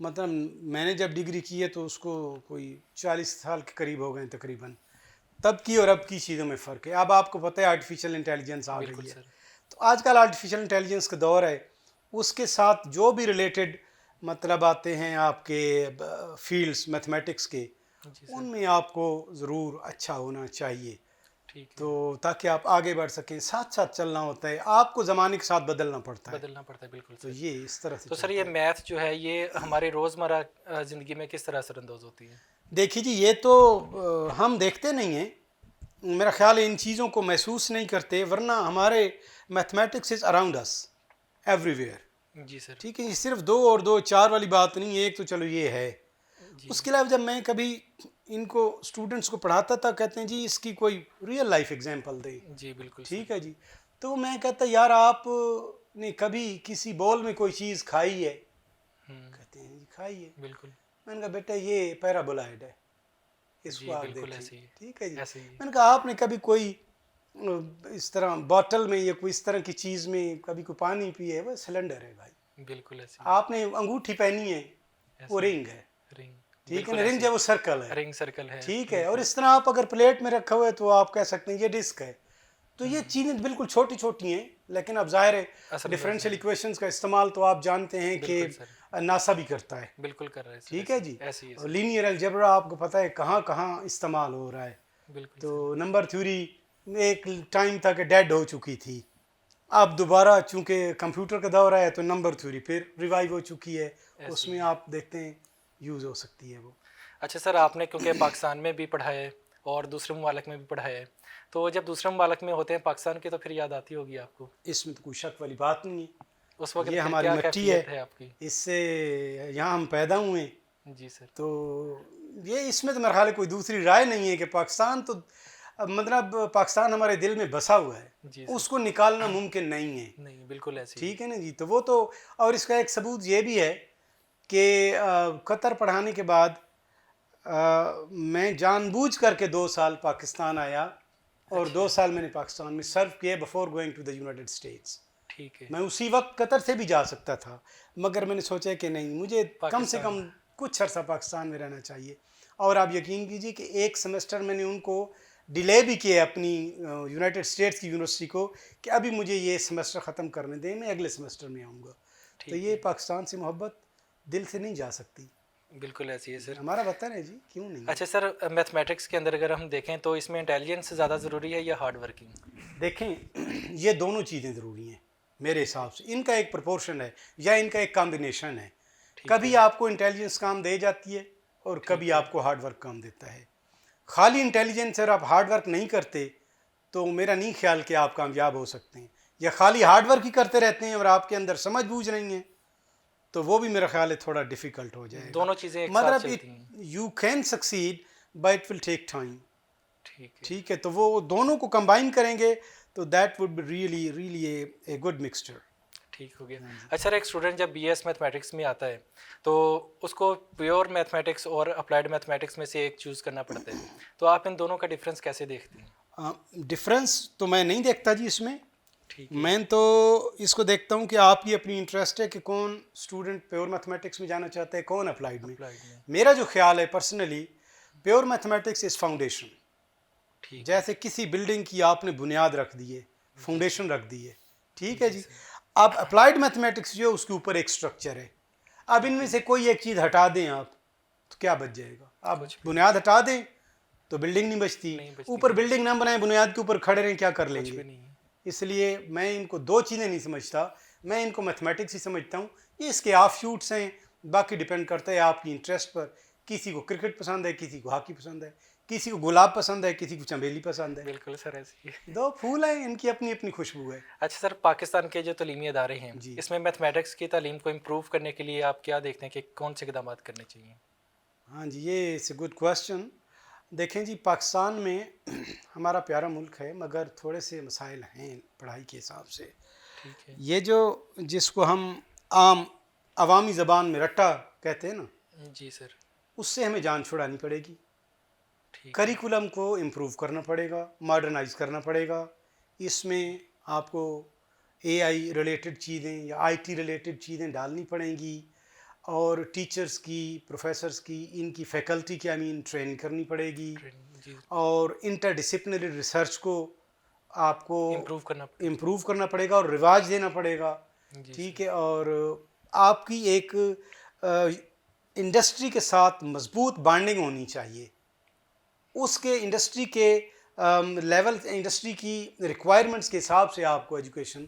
مطلب میں نے جب ڈگری کی ہے تو اس کو کوئی 40 سال کے قریب ہو گئے تقریباً. تب کی اور اب کی چیزوں میں فرق ہے. اب آپ کو پتہ ہے آرٹیفیشل انٹیلیجنس آ بالکل گئی ہے. سر. تو آج کل آرٹیفیشل انٹیلیجنس کا دور ہے. اس کے ساتھ جو بھی ریلیٹڈ مطلب آتے ہیں آپ کے فیلڈس میتھمیٹکس کے, جی سر. ان میں آپ کو ضرور اچھا ہونا چاہیے, ٹھیک ہے. تو تاکہ آپ آگے بڑھ سکیں. ساتھ ساتھ چلنا ہوتا ہے, آپ کو زمانے کے ساتھ بدلنا پڑتا ہے. بدلنا پڑتا ہے. بالکل تو سر. یہ اس طرح سے تو سر چلتا یہ ہے. میتھ جو ہے یہ ہمارے روزمرہ زندگی میں کس طرح اثر انداز ہوتی ہے؟ دیکھیے جی, یہ تو ہم دیکھتے نہیں ہیں, میرا خیال ہے ان چیزوں کو محسوس نہیں کرتے, ورنہ ہمارے mathematics is around us everywhere. جی سر. ٹھیک ہے, یہ صرف 2 اور 2 4 والی بات نہیں ہے. ایک تو چلو یہ ہے. جی. اس کے علاوہ جب میں کبھی ان کو اسٹوڈنٹس کو پڑھاتا تھا, کہتے ہیں جی اس کی کوئی ریئل لائف ایگزامپل دے. جی بالکل سر. ٹھیک ہے جی. تو میں کہتا یار آپ نے کبھی کسی بول میں کوئی چیز کھائی ہے؟ کہتے ہیں جی کھائی ہے. بالکل. میں نے کہا بیٹا یہ پیرابولائڈ ہے, اس جی کو آپ بالکل دیکھیں. ایسے ہی. ٹھیک ہے جی. ایسے ہی. میں نے کہا آپ نے کبھی کوئی اس طرح بوٹل میں یا کوئی اس طرح کی چیز میں کبھی کوئی پانی پیے ہے؟ وہ سلنڈر ہے بھائی. بالکل ایسے ہی. آپ نے انگوٹھی پہنی ہے, وہ رنگ ہے. رنگ. ٹھیک ہے نا, رنگ جو وہ سرکل ہے. رنگ سرکل ہے. ٹھیک ہے. اور اس طرح آپ اگر پلیٹ میں رکھا ہوا ہے تو آپ کہہ سکتے ہیں یہ ڈسک ہے. تو یہ چیزیں بالکل چھوٹی چھوٹی ہیں, لیکن اب ظاہر ہے ڈفرینشیل ایکویشنز کا استعمال تو آپ جانتے ہیں کہ ناسا بھی کرتا ہے. بالکل کر رہے ہیں. ٹھیک ہے جی. ایسے ہی. اور لینئر الجبرا آپ کو پتہ ہے کہاں کہاں استعمال ہو رہا ہے. بالکل. تو نمبر تھیوری ایک ٹائم تھا کہ ڈیڈ ہو چکی تھی, اب دوبارہ چونکہ کمپیوٹر کا دور ہے تو نمبر تھیوری پھر ریوائیو ہو چکی ہے. اس میں آپ دیکھتے ہیں یوز ہو سکتی ہے وہ. اچھا سر, آپ نے کیونکہ پاکستان میں بھی پڑھا ہے اور دوسرے ممالک میں بھی پڑھا ہے, تو جب دوسرے ممالک میں ہوتے ہیں پاکستان کی تو پھر یاد آتی ہوگی آپ کو. اس میں تو کوئی شک والی بات نہیں ہے. اس وقت یہ پھر ہماری کیا مٹی ہے, کیفیت آپ کی؟ اس سے یہاں ہم پیدا ہوئے. جی سر. تو یہ اس میں تو میرا خیال ہے کوئی دوسری رائے نہیں ہے کہ پاکستان تو مطلب پاکستان ہمارے دل میں بسا ہوا ہے. جی اس کو نکالنا ممکن نہیں ہے. نہیں بالکل ایسے ہی. ٹھیک ہے نا جی. تو وہ تو, اور اس کا ایک ثبوت یہ بھی ہے کہ قطر پڑھانے کے بعد میں جان بوجھ کر کے 2 سال پاکستان آیا, اور 2 سال میں نے پاکستان میں سرو کیے before going to the United States. ٹھیک ہے. میں اسی وقت قطر سے بھی جا سکتا تھا, مگر میں نے سوچا کہ نہیں, مجھے کم سے کم کچھ عرصہ پاکستان میں رہنا چاہیے. اور آپ یقین کیجیے کہ ایک سیمسٹر میں نے ان کو ڈیلے بھی کیا اپنی یونائٹڈ اسٹیٹس کی یونیورسٹی کو کہ ابھی مجھے یہ سیمسٹر ختم کرنے دیں, میں اگلے سیمسٹر میں آؤں گا. تو یہ پاکستان سے محبت دل سے نہیں جا سکتی. بالکل ایسی ہے سر. ہمارا وطن ہے جی, کیوں نہیں. اچھا سر, میتھمیٹکس کے اندر اگر ہم دیکھیں تو اس میں انٹیلیجنس زیادہ ضروری ہے یا ہارڈ ورکنگ؟ دیکھیں یہ دونوں چیزیں ضروری ہیں میرے حساب سے. ان کا ایک پرپورشن ہے یا ان کا ایک کمبینیشن ہے. کبھی آپ کو انٹیلیجنس کام دے جاتی ہے اور کبھی آپ کو ہارڈ ورک کام دیتا ہے. خالی انٹیلیجنس اور آپ ہارڈ ورک نہیں کرتے تو میرا نہیں خیال کہ آپ کامیاب ہو سکتے ہیں. یا خالی ہارڈ ورک ہی کرتے رہتے ہیں اور آپ کے اندر سمجھ بوجھ نہیں ہے تو وہ بھی میرا خیال ہے تھوڑا ڈیفیکلٹ ہو جائے گا. دونوں چیزیں ایک ساتھ چلتی ہیں. You can succeed but it will take time. ٹھیک ہے. ٹھیک ہے. تو وہ دونوں کو کمبائن کریں گے تو that would be really a good mixture. ٹھیک ہو گیا. اچھا سر, ایک اسٹوڈنٹ جب بی ایس میتھمیٹکس میں آتا ہے تو اس کو پیور میتھمیٹکس اور اپلائیڈ میتھمیٹکس میں سے ایک چوز کرنا پڑتا ہے, تو آپ ان دونوں کا ڈفرینس کیسے دیکھتے ہیں؟ ڈفرینس تو میں نہیں دیکھتا جی اس میں. ٹھیک. میں تو اس کو دیکھتا ہوں کہ آپ کی اپنی انٹرسٹ ہے کہ کون اسٹوڈنٹ پیور میتھمیٹکس میں جانا چاہتا ہے, کون اپلائیڈ میں. میرا جو خیال ہے personally, pure mathematics is foundation. جیسے کسی بلڈنگ کی آپ نے بنیاد رکھ دی ہے, فاؤنڈیشن رکھ دی ہے. ٹھیک ہے جی. اب اپلائیڈ میتھمیٹکس جو ہے اس کے اوپر ایک اسٹرکچر ہے. اب ان میں سے کوئی ایک چیز ہٹا دیں آپ تو کیا بچ جائے گا؟ آپ بنیاد ہٹا دیں تو بلڈنگ نہیں بچتی. اوپر بلڈنگ نہ بنائیں, بنیاد کے اوپر کھڑے رہیں, کیا کر لیں گے؟ اس لیے میں ان کو 2 چیزیں نہیں سمجھتا. میں ان کو میتھمیٹکس ہی سمجھتا ہوں. یہ اس کے آف شوٹس ہیں, باقی ڈپینڈ کرتا ہے آپ کی انٹرسٹ پر. کسی کو کرکٹ پسند ہے, کسی کو ہاکی پسند ہے, کسی کو گلاب پسند ہے, کسی کو چنبیلی پسند ہے. بالکل سر ایسے ہی. 2 پھول ہیں, ان کی اپنی اپنی خوشبو ہے. اچھا سر, پاکستان کے جو تعلیمی ادارے ہیں اس میں میتھمیٹکس کی تعلیم کو امپروو کرنے کے لیے آپ کیا دیکھتے ہیں کہ کون سے اقدامات کرنے چاہیے؟ ہاں جی, یہ اٹس اے گڈ کویسچن. دیکھیں جی, پاکستان میں ہمارا پیارا ملک ہے مگر تھوڑے سے مسائل ہیں پڑھائی کے حساب سے. ٹھیک ہے. یہ جو جس کو ہم عام عوامی زبان میں رٹا کہتے ہیں نا, جی سر, اس سے ہمیں جان چھڑانی پڑے گی. ٹھیک. کریکولم کو امپروو کرنا پڑے گا, ماڈرنائز کرنا پڑے گا. اس میں آپ کو اے آئی ریلیٹڈ چیزیں یا آئی ٹی ریلیٹڈ چیزیں ڈالنی پڑیں گی. اور ٹیچرز کی، پروفیسرز کی، ان کی فیکلٹی کی ٹریننگ کرنی پڑے گی، جی اور انٹر ڈسپلنری ریسرچ کو آپ کو امپروو کرنا پڑے گا اور رواج دینا پڑے گا. جی ٹھیک ہے. اور آپ کی ایک انڈسٹری کے ساتھ مضبوط بانڈنگ ہونی چاہیے. اس کے انڈسٹری کے لیول، انڈسٹری کی ریکوائرمنٹس کے حساب سے آپ کو ایجوکیشن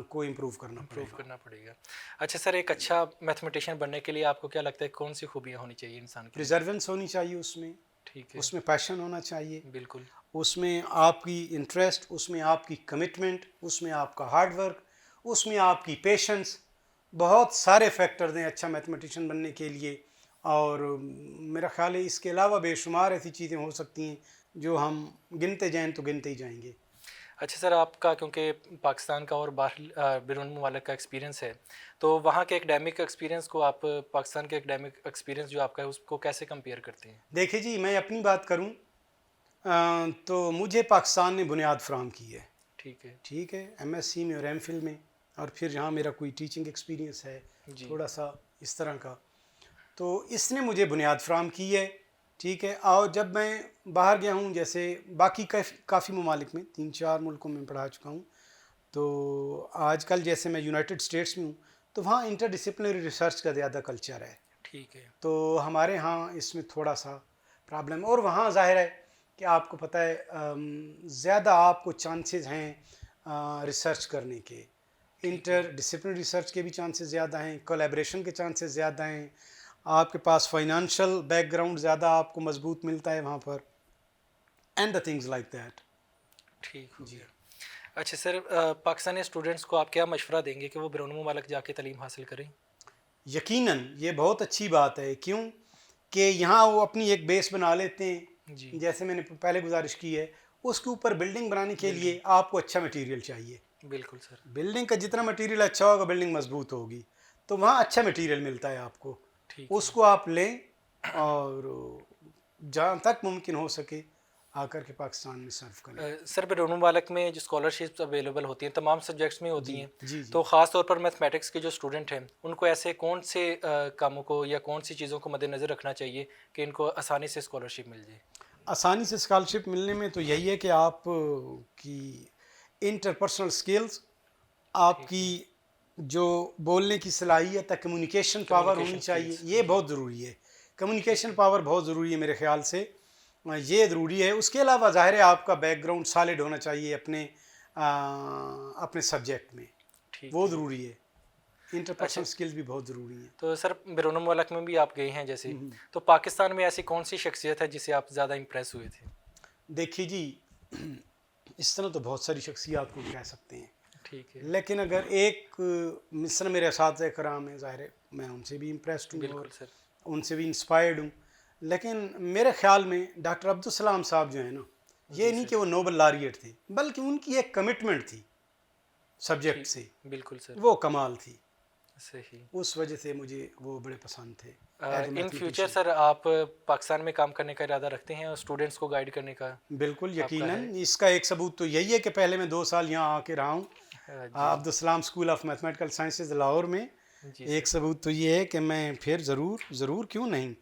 کو امپروو کرنا پڑے گا. اچھا سر، ایک اچھا میتھمیٹیشین بننے کے لیے آپ کو کیا لگتا ہے کون سی خوبیاں ہونی چاہیے انسان کی؟ پرزرونس ہونی چاہیے اس میں. ٹھیک ہے. اس میں پیشن ہونا چاہیے. بالکل. اس میں آپ کی انٹرسٹ، اس میں آپ کی کمٹمنٹ، اس میں آپ کا ہارڈ ورک، اس میں آپ کی پیشنس. بہت سارے فیکٹرز ہیں اچھا میتھمیٹیشین بننے کے لیے. اور میرا خیال ہے اس کے علاوہ بے شمار ایسی چیزیں ہو سکتی ہیں جو ہم گنتے جائیں تو گنتے ہی جائیں گے. اچھا سر، آپ کا کیونکہ پاکستان کا اور باہر بیرون ممالک کا ایکسپیرینس ہے، تو وہاں کے اکیڈیمک ایکسپیرینس کو آپ پاکستان کے اکیڈیمک ایکسپیرینس جو آپ کا ہے اس کو کیسے کمپیئر کرتے ہیں؟ دیکھیں جی، میں اپنی بات کروں تو مجھے پاکستان نے بنیاد فراہم کی ہے. ٹھیک ہے. ایم ایس سی میں اور ایم فل میں، اور پھر جہاں میرا کوئی ٹیچنگ ایکسپیرینس ہے تھوڑا سا اس طرح کا، تو اس نے مجھے بنیاد فراہم کی ہے. ٹھیک ہے. اور جب میں باہر گیا ہوں، جیسے باقی کافی ممالک میں 3-4 ملکوں میں پڑھا چکا ہوں، تو آج کل جیسے میں یونائٹڈ اسٹیٹس میں ہوں تو وہاں انٹر ڈسپلنری ریسرچ کا زیادہ کلچر ہے. ٹھیک ہے. تو ہمارے ہاں اس میں تھوڑا سا پرابلم. اور وہاں ظاہر ہے کہ آپ کو پتہ ہے زیادہ آپ کو چانسز ہیں ریسرچ کرنے کے. انٹر ڈسپلنری ریسرچ کے بھی چانسز زیادہ ہیں، کولیبریشن کے چانسز زیادہ ہیں، آپ کے پاس فائنانشل بیک گراؤنڈ زیادہ آپ کو مضبوط ملتا ہے وہاں پر، and the things like that. ٹھیک ہو گیا. اچھا سر، پاکستانی اسٹوڈنٹس کو آپ کیا مشورہ دیں گے کہ وہ بیرون ممالک جا کے تعلیم حاصل کریں؟ یقیناً یہ بہت اچھی بات ہے. کیوں کہ یہاں وہ اپنی ایک بیس بنا لیتے ہیں. جیسے میں نے پہلے گزارش کی ہے، اس کے اوپر بلڈنگ بنانے کے لیے آپ کو اچھا مٹیریل چاہیے. بالکل سر. بلڈنگ کا جتنا مٹیریل اچھا ہوگا بلڈنگ مضبوط ہوگی. تو وہاں اچھا مٹیریل ملتا ہے آپ کو، اس کو آپ لیں اور جہاں تک ممکن ہو سکے آ کر کے پاکستان میں سرو کریں. سر، بیرون ممالک میں جو اسکالرشپس اویلیبل ہوتی ہیں تمام سبجیکٹس میں ہوتی ہیں، جی تو خاص طور پر میتھمیٹکس کے جو اسٹوڈنٹ ہیں ان کو ایسے کون سے کاموں کو یا کون سی چیزوں کو مد نظر رکھنا چاہیے کہ ان کو آسانی سے اسکالرشپ مل جائے؟ آسانی سے اسکالرشپ ملنے میں تو یہی ہے کہ آپ کی انٹرپرسنل سکلز، آپ کی جو بولنے کی صلاحیت ہے، کمیونیکیشن پاور ہونی چاہیے. یہ بہت ضروری ہے. کمیونیکیشن پاور بہت ضروری ہے میرے خیال سے، یہ ضروری ہے. اس کے علاوہ ظاہر ہے آپ کا بیک گراؤنڈ سالڈ ہونا چاہیے اپنے سبجیکٹ میں، وہ ضروری ہے. انٹرپرسنل سکلز بھی بہت ضروری ہیں. تو سر، بیرون ممالک میں بھی آپ گئے ہیں جیسے، تو پاکستان میں ایسی کون سی شخصیت ہے جس سے آپ زیادہ امپریس ہوئے تھے؟ دیکھیے جی، اس طرح تو بہت ساری شخصیات کو کہہ سکتے ہیں. ٹھیک ہے. لیکن اگر ایک مثلا میرے اساتذہ کرام ہیں، ظاہر ہے میں ان سے بھی امپریسڈ ہوں. بالکل سر. ان سے بھی انسپائرڈ ہوں. لیکن میرے خیال میں ڈاکٹر عبدالسلام صاحب جو ہیں نا، یہ نہیں کہ وہ نوبل لاریٹ تھے، بلکہ ان کی ایک کمٹمنٹ تھی سبجیکٹ سے. بالکل سر. وہ کمال تھی. صحیح. اس وجہ سے مجھے وہ بڑے پسند تھے. ان فیوچر سر آپ پاکستان میں کام کرنے کا ارادہ رکھتے ہیں اور اسٹوڈنٹس کو گائیڈ کرنے کا؟ بالکل، یقیناً. اس کا ایک ثبوت تو یہی ہے کہ پہلے میں 2 سال یہاں آ کے رہا ہوں Abdus Salam school of mathematical sciences Lahore میں. ایک ثبوت تو یہ ہے کہ میں پھر ضرور کیوں نہیں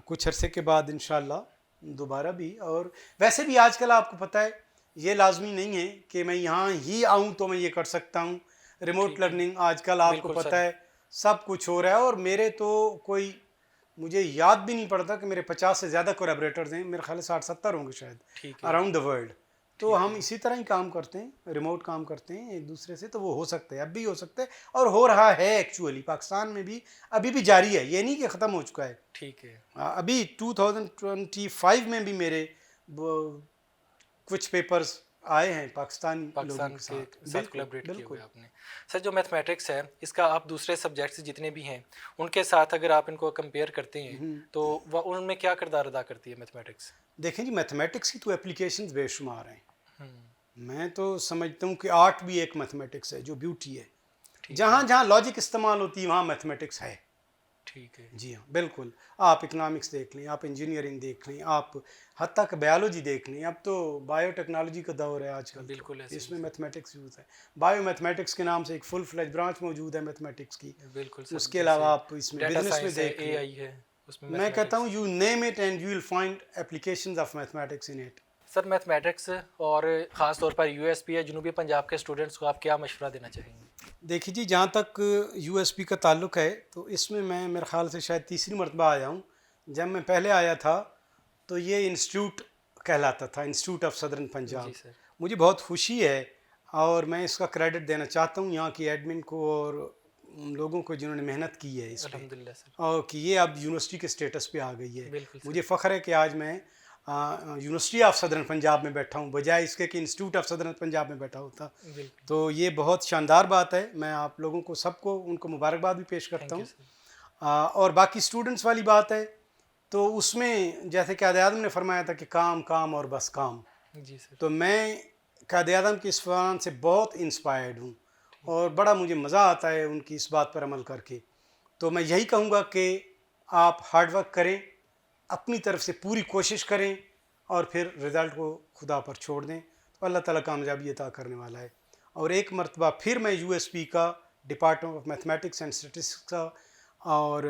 کچھ عرصے کے بعد انشاءاللہ دوبارہ بھی. اور ویسے بھی آج کل آپ کو پتہ ہے یہ لازمی نہیں ہے کہ میں یہاں ہی آؤں تو میں یہ کر سکتا ہوں. ریموٹ لرننگ آج کل آپ کو پتہ ہے سب کچھ ہو رہا ہے. اور میرے تو مجھے یاد بھی نہیں پڑتا کہ میرے 50 سے زیادہ کولیبریٹرز ہیں. میرے خیال 60-70 ہوں گے شاید اراؤنڈ دا ورلڈ. تو ہم اسی طرح ہی کام کرتے ہیں، ریموٹ کام کرتے ہیں ایک دوسرے سے. تو وہ ہو سکتا ہے، اب بھی ہو سکتا ہے، اور ہو رہا ہے ایکچولی پاکستان میں بھی ابھی بھی جاری ہے. یہ نہیں کہ ختم ہو چکا ہے. ٹھیک ہے. ابھی 2025 میں بھی میرے کچھ پیپرز آئے ہیں پاکستان کے ساتھ کولیبریٹ کیے ہوئے آپ نے. سر، جو میتھمیٹکس ہے اس کا آپ دوسرے سبجیکٹس جتنے بھی ہیں ان کے ساتھ اگر آپ ان کو کمپیئر کرتے ہیں تو ان میں کیا کردار ادا کرتی ہے میتھمیٹکس؟ دیکھیں جی، میتھمیٹکس کی تو اپلیکیشنز بے شمار ہیں. میں تو سمجھتا ہوں کہ آرٹ بھی ایک میتھمیٹکس ہے جو بیوٹی ہے. جہاں جہاں لاجک استعمال ہوتی ہے وہاں میتھمیٹکس ہے. ٹھیک ہے جی ہاں بالکل. آپ اکنامکس دیکھ لیں, آپ انجینئرنگ دیکھ لیں, آپ حتیٰ کہ بایولوجی دیکھ لیں. اب تو بایو ٹیکنالوجی کا دور ہے آج کل, تو بالکل ایسے اس ہی میں سر. میتھمیٹکس یوز ہے. بایو میتھمیٹکس کے نام سے ایک فل فلیج برانچ موجود ہے میتھمیٹکس کی. بالکل سر, اس کے علاوہ جیسے آپ اس میں ڈیٹا بزنس میں سائنس ہے, دیکھ اے لیں. آئی ہے, اس میں میں کہتا میتھمیٹکس. ہوں you name it and you will find applications of mathematics in it. Sir mathematics اور خاص طور پر یو ایس پی ہے جنوبی پنجاب کے اسٹوڈنٹس کو آپ کیا مشورہ دینا چاہیں گے؟ دیکھیے جی, جہاں تک یو ایس پی کا تعلق ہے تو اس میں میرے خیال سے شاید تیسری مرتبہ آیا ہوں. جب میں پہلے آیا تھا تو یہ انسٹیٹیوٹ کہلاتا تھا, انسٹیٹیوٹ آف صدرن پنجاب. جی سر. مجھے بہت خوشی ہے اور میں اس کا کریڈٹ دینا چاہتا ہوں یہاں کی ایڈمن کو اور ان لوگوں کو جنہوں نے محنت کی ہے اس پہ, الحمد للہ سر. اور کہ یہ اب یونیورسٹی کے سٹیٹس پہ آ گئی ہے. بالکل سر. مجھے فخر ہے کہ آج میں یونیورسٹی آف صدرن پنجاب میں بیٹھا ہوں بجائے اس کے کہ انسٹیٹیوٹ آف صدرن پنجاب میں بیٹھا ہوتا. بالکل. تو یہ بہت شاندار بات ہے. میں آپ لوگوں کو سب کو ان کو مبارکباد بھی پیش کرتا تھینک یو ہوں. سر. اور باقی اسٹوڈنٹس والی بات ہے تو اس میں جیسے قائد اعظم نے فرمایا تھا کہ کام کام اور بس کام. جی سر. تو میں قائد اعظم کی اس فرمان سے بہت انسپائرڈ ہوں اور بڑا مجھے مزہ آتا ہے ان کی اس بات پر عمل کر کے. تو میں یہی کہوں گا کہ آپ ہارڈ ورک کریں, اپنی طرف سے پوری کوشش کریں اور پھر رزلٹ کو خدا پر چھوڑ دیں تو اللہ تعالیٰ کامیابی عطا کرنے والا ہے. اور ایک مرتبہ پھر میں یو ایس پی کا, department of mathematics and statistics کا اور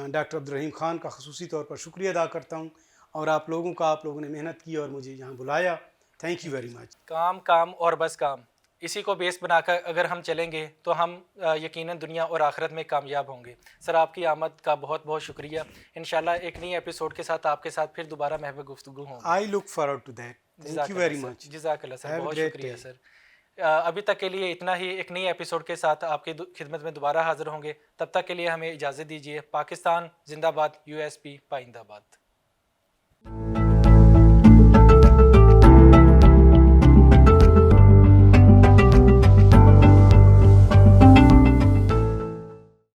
ڈاکٹر عبدالرحیم خان کا خصوصی طور پر شکریہ ادا کرتا ہوں. اور آپ لوگوں نے محنت کی اور مجھے یہاں بلایا. Thank you very much. کام کام اور بس کام, اسی کو بیس بنا کر اگر ہم چلیں گے تو ہم یقیناً دنیا اور آخرت میں کامیاب ہوں گے. سر آپ کی آمد کا بہت بہت شکریہ. انشاءاللہ ایک نئی ایپیسوڈ کے ساتھ آپ کے ساتھ پھر دوبارہ محو گفتگو ہوں گی. I look forward to that. Thank you very much. جزاک اللہ سر, ہیو اے بہت گریٹ شکریہ ڈے. سر. ابھی تک کے لیے اتنا ہی. ایک نئی ایپیسوڈ کے ساتھ آپ کی خدمت میں دوبارہ حاضر ہوں گے. تب تک کے لیے ہمیں اجازت دیجیے. پاکستان زندہ باد, یو ایس پی پائندہ باد.